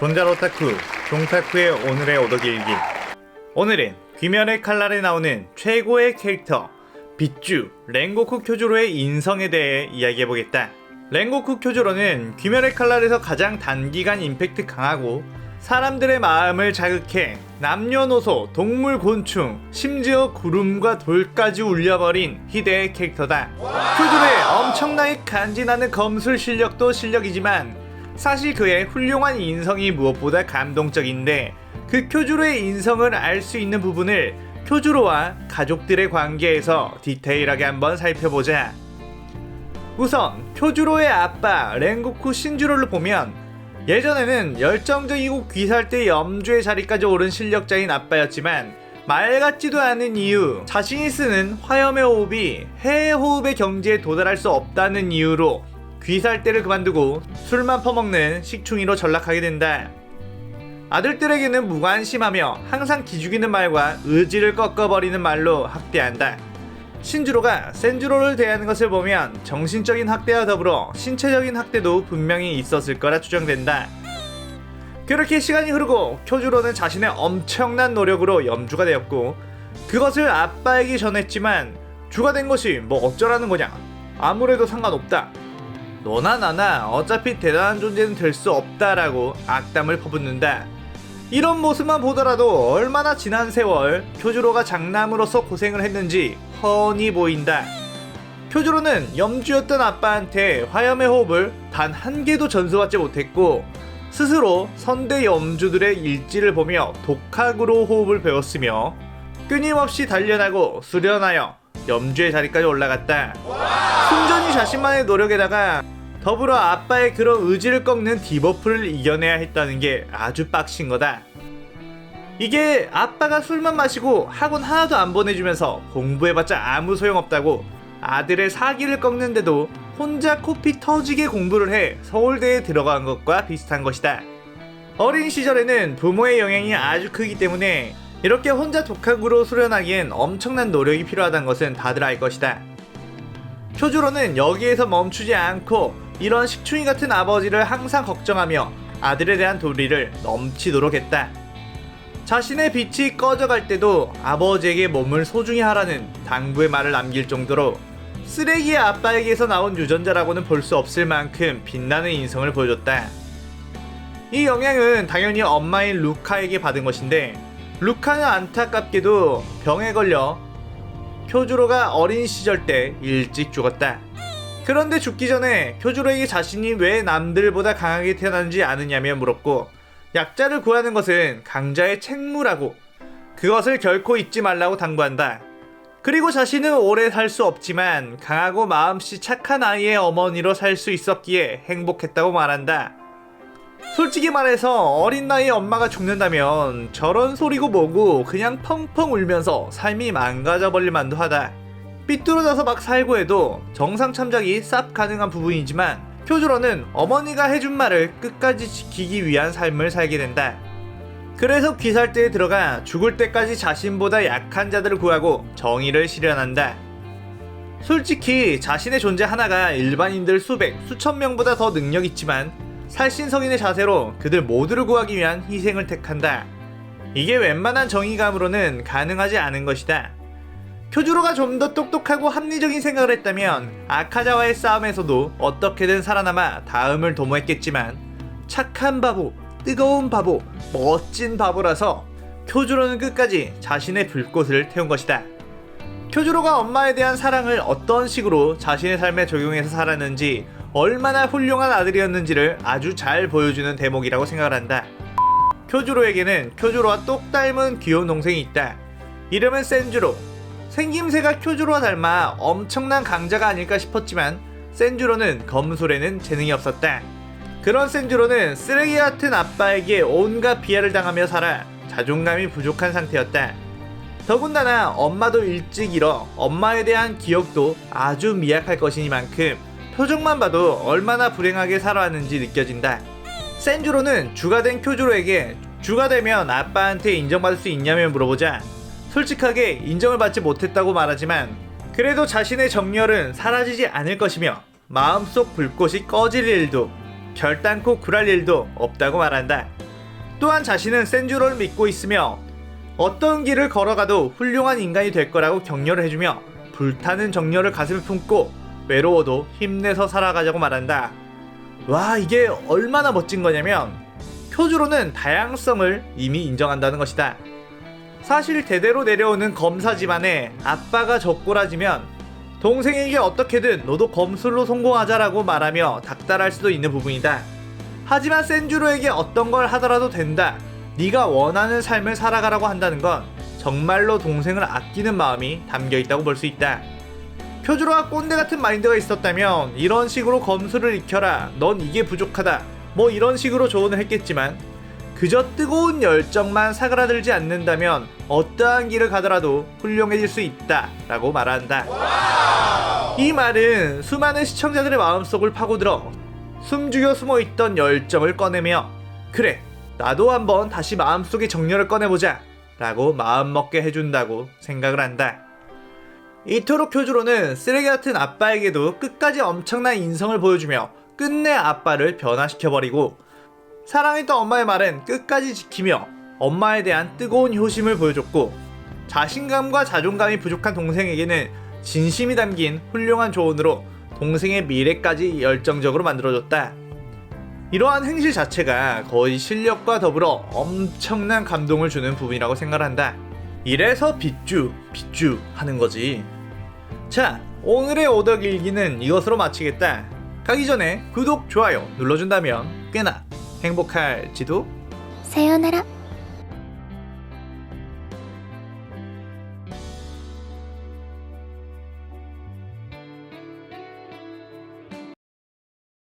존잘오타쿠, 종타쿠의 오늘의 오더길기. 오늘은 귀멸의 칼날에 나오는 최고의 캐릭터 빗주 렌고쿠 쿄조로의 인성에 대해 이야기해보겠다. 렌고쿠 쿄조로는 귀멸의 칼날에서 가장 단기간 임팩트 강하고 사람들의 마음을 자극해 남녀노소, 동물, 곤충, 심지어 구름과 돌까지 울려버린 희대의 캐릭터다. 쿄조로의 엄청나게 간지나는 검술 실력도 실력이지만 사실 그의 훌륭한 인성이 무엇보다 감동적인데, 그 쿄조로의 인성을 알 수 있는 부분을 쿄조로와 가족들의 관계에서 디테일하게 한번 살펴보자. 우선 쿄조로의 아빠 렌고쿠 신주로를 보면 예전에는 열정적이고 귀살대 염주의 자리까지 오른 실력자인 아빠였지만 말 같지도 않은 이유, 자신이 쓰는 화염의 호흡이 해의 호흡의 경지에 도달할 수 없다는 이유로 귀살대를 그만두고 술만 퍼먹는 식충이로 전락하게 된다. 아들들에게는 무관심하며 항상 기죽이는 말과 의지를 꺾어버리는 말로 학대한다. 신주로가 센주로를 대하는 것을 보면 정신적인 학대와 더불어 신체적인 학대도 분명히 있었을 거라 추정된다. 그렇게 시간이 흐르고 쿄조로는 자신의 엄청난 노력으로 염주가 되었고, 그것을 아빠에게 전했지만 주가 된 것이 뭐 어쩌라는 거냐, 아무래도 상관없다, 너나 나나 어차피 대단한 존재는 될 수 없다라고 악담을 퍼붓는다. 이런 모습만 보더라도 얼마나 지난 세월 쿄조로가 장남으로서 고생을 했는지 훤히 보인다. 쿄조로는 염주였던 아빠한테 화염의 호흡을 단 한 개도 전수받지 못했고, 스스로 선대 염주들의 일지를 보며 독학으로 호흡을 배웠으며 끊임없이 단련하고 수련하여 염주의 자리까지 올라갔다. 순전히 자신만의 노력에다가 더불어 아빠의 그런 의지를 꺾는 디버프를 이겨내야 했다는 게 아주 빡신 거다. 이게 아빠가 술만 마시고 학원 하나도 안 보내주면서 공부해봤자 아무 소용없다고 아들의 사기를 꺾는데도 혼자 코피 터지게 공부를 해 서울대에 들어간 것과 비슷한 것이다. 어린 시절에는 부모의 영향이 아주 크기 때문에 이렇게 혼자 독학으로 수련하기엔 엄청난 노력이 필요하다는 것은 다들 알 것이다. 쿄조로는 여기에서 멈추지 않고 이런 식충이 같은 아버지를 항상 걱정하며 아들에 대한 도리를 넘치도록 했다. 자신의 빛이 꺼져갈 때도 아버지에게 몸을 소중히 하라는 당부의 말을 남길 정도로 쓰레기의 아빠에게서 나온 유전자라고는 볼 수 없을 만큼 빛나는 인성을 보여줬다. 이 영향은 당연히 엄마인 루카에게 받은 것인데, 루카는 안타깝게도 병에 걸려 쿄조로가 어린 시절 때 일찍 죽었다. 그런데 죽기 전에 쿄조로에게 자신이 왜 남들보다 강하게 태어났는지 아느냐며 물었고, 약자를 구하는 것은 강자의 책무라고, 그것을 결코 잊지 말라고 당부한다. 그리고 자신은 오래 살 수 없지만 강하고 마음씨 착한 아이의 어머니로 살 수 있었기에 행복했다고 말한다. 솔직히 말해서 어린 나이에 엄마가 죽는다면 저런 소리고 뭐고 그냥 펑펑 울면서 삶이 망가져버릴 만도 하다. 삐뚤어져서 막 살고 해도 정상 참작이 쌉 가능한 부분이지만 쿄조로는 어머니가 해준 말을 끝까지 지키기 위한 삶을 살게 된다. 그래서 귀살대에 들어가 죽을 때까지 자신보다 약한 자들을 구하고 정의를 실현한다. 솔직히 자신의 존재 하나가 일반인들 수백, 수천 명보다 더 능력 있지만 살신성인의 자세로 그들 모두를 구하기 위한 희생을 택한다. 이게 웬만한 정의감으로는 가능하지 않은 것이다. 쿄조로가 좀 더 똑똑하고 합리적인 생각을 했다면 아카자와의 싸움에서도 어떻게든 살아남아 다음을 도모했겠지만 착한 바보, 뜨거운 바보, 멋진 바보라서 쿄조로는 끝까지 자신의 불꽃을 태운 것이다. 쿄조로가 엄마에 대한 사랑을 어떤 식으로 자신의 삶에 적용해서 살았는지, 얼마나 훌륭한 아들이었는지를 아주 잘 보여주는 대목이라고 생각을 한다. 쿄조로에게는 쿄조로와 똑 닮은 귀여운 동생이 있다. 이름은 센주로. 생김새가 쿄조로와 닮아 엄청난 강자가 아닐까 싶었지만 센주로는 검술에는 재능이 없었다. 그런 센주로는 쓰레기 같은 아빠에게 온갖 비하를 당하며 살아 자존감이 부족한 상태였다. 더군다나 엄마도 일찍 잃어 엄마에 대한 기억도 아주 미약할 것이니만큼 표정만 봐도 얼마나 불행하게 살아왔는지 느껴진다. 센주로는 주가 된 쿄조로에게 주가 되면 아빠한테 인정받을 수 있냐며 물어보자 솔직하게 인정을 받지 못했다고 말하지만 그래도 자신의 정열은 사라지지 않을 것이며 마음속 불꽃이 꺼질 일도 결단코 굴할 일도 없다고 말한다. 또한 자신은 센주로를 믿고 있으며 어떤 길을 걸어가도 훌륭한 인간이 될 거라고 격려를 해주며 불타는 정열을 가슴에 품고 외로워도 힘내서 살아가자고 말한다. 와, 이게 얼마나 멋진 거냐면 쿄주로는 다양성을 이미 인정한다는 것이다. 사실 대대로 내려오는 검사 집안에 아빠가 적고라지면 동생에게 어떻게든 너도 검술로 성공하자라고 말하며 닥달할 수도 있는 부분이다. 하지만 센주로에게 어떤 걸 하더라도 된다, 네가 원하는 삶을 살아가라고 한다는 건 정말로 동생을 아끼는 마음이 담겨있다고 볼 수 있다. 쿄주로가 꼰대 같은 마인드가 있었다면 이런 식으로 검술을 익혀라, 넌 이게 부족하다, 뭐 이런 식으로 조언을 했겠지만 그저 뜨거운 열정만 사그라들지 않는다면 어떠한 길을 가더라도 훌륭해질 수 있다 라고 말한다. 이 말은 수많은 시청자들의 마음속을 파고들어 숨죽여 숨어있던 열정을 꺼내며 그래, 나도 한번 다시 마음속의 정열을 꺼내보자 라고 마음먹게 해준다고 생각을 한다. 이토록 쿄주로는 쓰레기 같은 아빠에게도 끝까지 엄청난 인성을 보여주며 끝내 아빠를 변화시켜버리고 사랑했던 엄마의 말은 끝까지 지키며 엄마에 대한 뜨거운 효심을 보여줬고 자신감과 자존감이 부족한 동생에게는 진심이 담긴 훌륭한 조언으로 동생의 미래까지 열정적으로 만들어줬다. 이러한 행실 자체가 거의 실력과 더불어 엄청난 감동을 주는 부분이라고 생각한다. 이래서 빗주 하는 거지. 자, 오늘의 오덕 일기는 이것으로 마치겠다. 가기 전에 구독, 좋아요 눌러준다면 꽤나 행복할지도. さようなら。